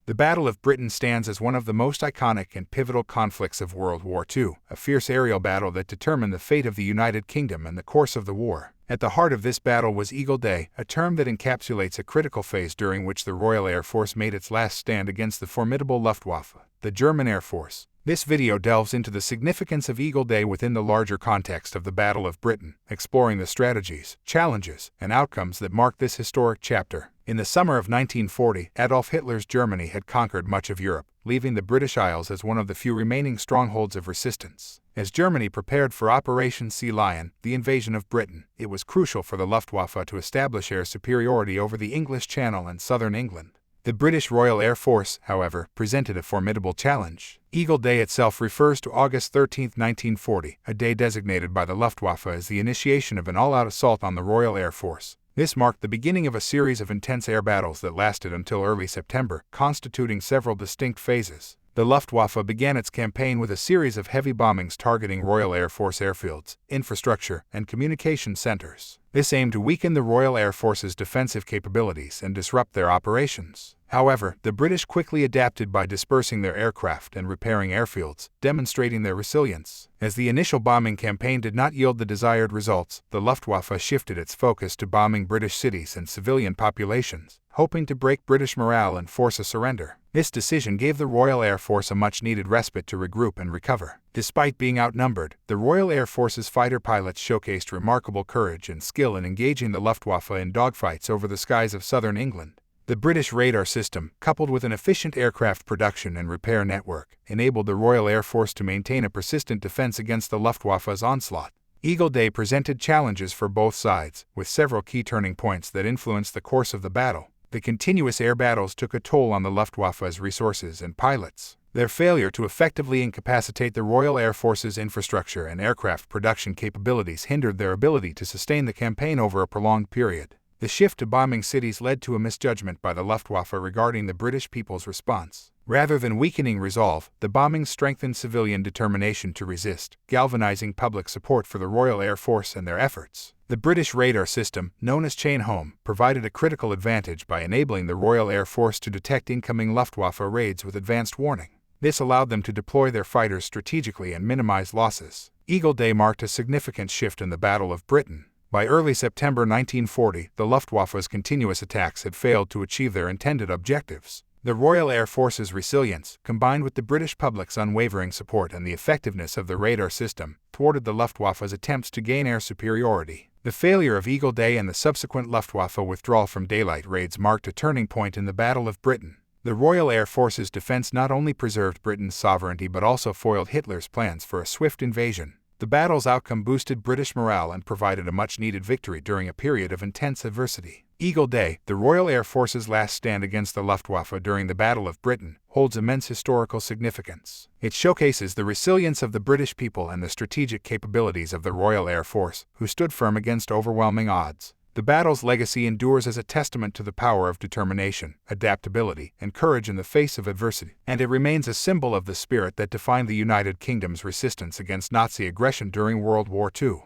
The Battle of Britain stands as one of the most iconic and pivotal conflicts of World War II, a fierce aerial battle that determined the fate of the United Kingdom and the course of the war. At the heart of this battle was Eagle Day, a term that encapsulates a critical phase during which the Royal Air Force made its last stand against the formidable Luftwaffe, the German Air Force. This video delves into the significance of Eagle Day within the larger context of the Battle of Britain, exploring the strategies, challenges, and outcomes that mark this historic chapter. In the summer of 1940, Adolf Hitler's Germany had conquered much of Europe, leaving the British Isles as one of the few remaining strongholds of resistance. As Germany prepared for Operation Sea Lion, the invasion of Britain, it was crucial for the Luftwaffe to establish air superiority over the English Channel and southern England. The British Royal Air Force, however, presented a formidable challenge. Eagle Day itself refers to August 13, 1940, a day designated by the Luftwaffe as the initiation of an all-out assault on the Royal Air Force. This marked the beginning of a series of intense air battles that lasted until early September, constituting several distinct phases. The Luftwaffe began its campaign with a series of heavy bombings targeting Royal Air Force airfields, infrastructure, and communication centers. This aimed to weaken the Royal Air Force's defensive capabilities and disrupt their operations. However, the British quickly adapted by dispersing their aircraft and repairing airfields, demonstrating their resilience. As the initial bombing campaign did not yield the desired results, the Luftwaffe shifted its focus to bombing British cities and civilian populations, hoping to break British morale and force a surrender. This decision gave the Royal Air Force a much-needed respite to regroup and recover. Despite being outnumbered, the Royal Air Force's fighter pilots showcased remarkable courage and skill in engaging the Luftwaffe in dogfights over the skies of southern England. The British radar system, coupled with an efficient aircraft production and repair network, enabled the Royal Air Force to maintain a persistent defense against the Luftwaffe's onslaught. Eagle Day presented challenges for both sides, with several key turning points that influenced the course of the battle. The continuous air battles took a toll on the Luftwaffe's resources and pilots. Their failure to effectively incapacitate the Royal Air Force's infrastructure and aircraft production capabilities hindered their ability to sustain the campaign over a prolonged period. The shift to bombing cities led to a misjudgment by the Luftwaffe regarding the British people's response. Rather than weakening resolve, the bombings strengthened civilian determination to resist, galvanizing public support for the Royal Air Force and their efforts. The British radar system, known as Chain Home, provided a critical advantage by enabling the Royal Air Force to detect incoming Luftwaffe raids with advanced warning. This allowed them to deploy their fighters strategically and minimize losses. Eagle Day marked a significant shift in the Battle of Britain. By early September 1940, the Luftwaffe's continuous attacks had failed to achieve their intended objectives. The Royal Air Force's resilience, combined with the British public's unwavering support and the effectiveness of the radar system, thwarted the Luftwaffe's attempts to gain air superiority. The failure of Eagle Day and the subsequent Luftwaffe withdrawal from daylight raids marked a turning point in the Battle of Britain. The Royal Air Force's defense not only preserved Britain's sovereignty but also foiled Hitler's plans for a swift invasion. The battle's outcome boosted British morale and provided a much-needed victory during a period of intense adversity. Eagle Day, the Royal Air Force's last stand against the Luftwaffe during the Battle of Britain, holds immense historical significance. It showcases the resilience of the British people and the strategic capabilities of the Royal Air Force, who stood firm against overwhelming odds. The battle's legacy endures as a testament to the power of determination, adaptability, and courage in the face of adversity, and it remains a symbol of the spirit that defined the United Kingdom's resistance against Nazi aggression during World War II.